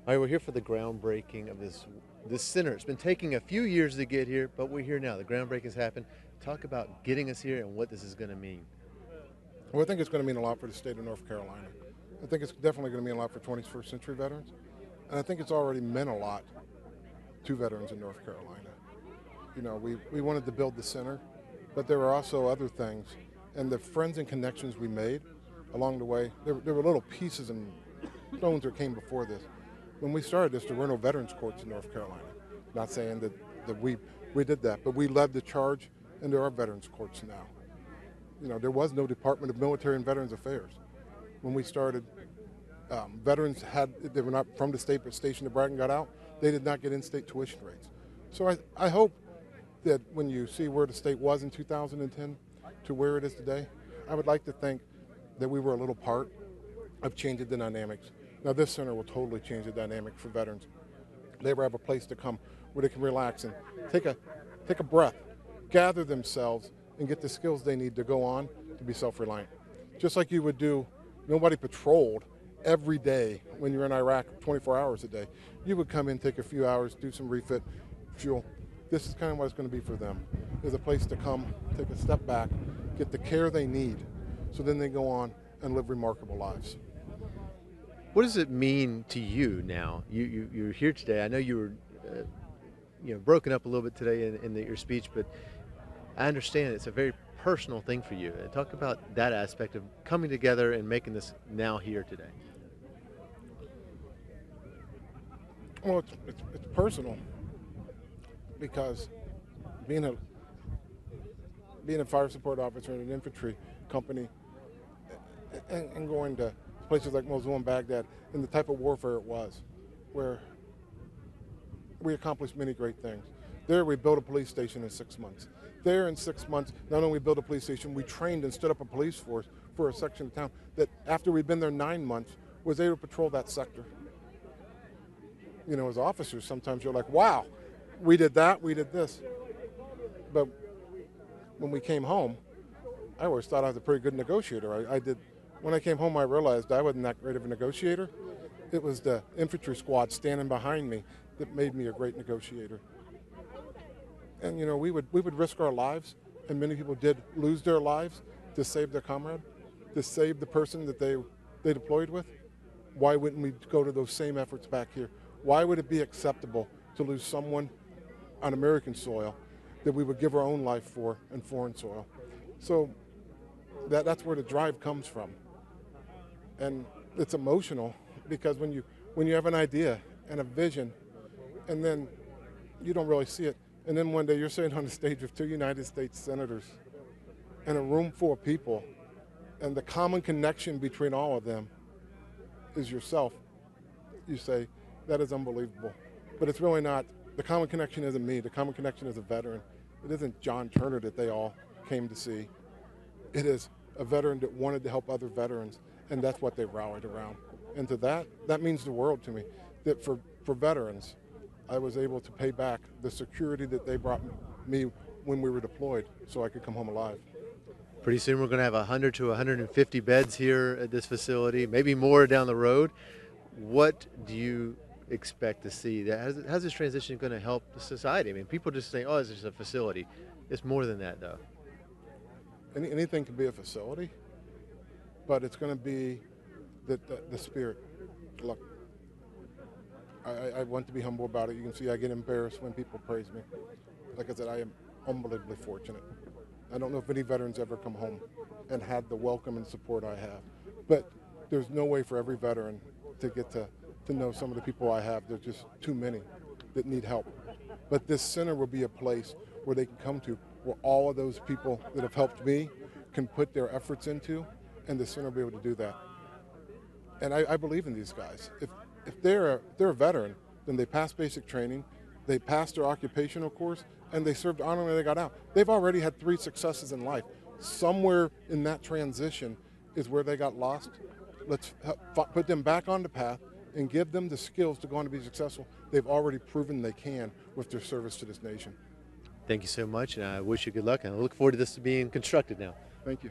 All right, we're here for the groundbreaking of this center. It's been taking a few years to get here, but we're here now. The groundbreaking has happened. Talk about getting us here and what this is going to mean. Well, I think it's going to mean a lot for the state of North Carolina. I think it's definitely going to mean a lot for 21st century veterans. And I think it's already meant a lot to veterans in North Carolina. You know, we wanted to build the center, but there were also other things. And the friends and connections we made along the way, there were little pieces and stones that came before this. When we started this, there were no veterans courts in North Carolina. Not saying that we did that, but we led the charge, and there are veterans courts now. You know, there was no Department of Military and Veterans Affairs. When we started, veterans they were not from the state but stationed abroad and got out, they did not get in-state tuition rates. So I hope that when you see where the state was in 2010 to where it is today, I would like to think that we were a little part of changing the dynamics. Now this center will totally change the dynamic for veterans. They will have a place to come where they can relax and take a breath, gather themselves, and get the skills they need to go on to be self-reliant. Just like you would do, nobody patrolled every day when you're in Iraq 24 hours a day. You would come in, take a few hours, do some refit, fuel. This is kind of what it's going to be for them. There's a place to come, take a step back, get the care they need, so then they go on and live remarkable lives. What does it mean to you now? You're here today. I know you were broken up a little bit today in your speech, but I understand it's a very personal thing for you. Talk about that aspect of coming together and making this now here today. Well, it's personal because being a fire support officer in an infantry company and going to places like Mosul and Baghdad and the type of warfare it was, where we accomplished many great things. There we built a police station in 6 months. There in 6 months, not only built a police station, we trained and stood up a police force for a section of town that after we'd been there 9 months, was able to patrol that sector. You know, as officers, sometimes you're like, wow, we did that, we did this. But when we came home, I always thought I was a pretty good negotiator. When I came home, I realized I wasn't that great of a negotiator. It was the infantry squad standing behind me that made me a great negotiator. And you know, we would risk our lives, and many people did lose their lives to save their comrade, to save the person that they deployed with. Why wouldn't we go to those same efforts back here? Why would it be acceptable to lose someone on American soil that we would give our own life for in foreign soil? So that's where the drive comes from. And it's emotional because when you have an idea and a vision and then you don't really see it, and then one day you're sitting on the stage with 2 United States senators and a room full of people, and the common connection between all of them is yourself, you say, that is unbelievable. But it's really not. The common connection isn't me. The common connection is a veteran. It isn't John Turner that they all came to see. It is a veteran that wanted to help other veterans, and that's what they rallied around. And to that means the world to me. That for veterans, I was able to pay back the security that they brought me when we were deployed so I could come home alive. Pretty soon we're going to have 100 to 150 beds here at this facility, maybe more down the road. What do you expect to see? How's this transition going to help the society? I mean, people just say, oh, it's just a facility. It's more than that, though. Anything can be a facility, but it's going to be the spirit. Look, I want to be humble about it. You can see I get embarrassed when people praise me. Like I said, I am unbelievably fortunate. I don't know if any veterans ever come home and had the welcome and support I have. But there's no way for every veteran to get to know some of the people I have. There's just too many that need help. But this center will be a place where they can come to, where all of those people that have helped me can put their efforts into, and the center will be able to do that. And I believe in these guys. If they're a veteran, then they passed basic training, they passed their occupational course, and they served honorably when they got out. They've already had 3 successes in life. Somewhere in that transition is where they got lost. Let's put them back on the path and give them the skills to go on to be successful. They've already proven they can with their service to this nation. Thank you so much, and I wish you good luck, and I look forward to this being constructed now. Thank you.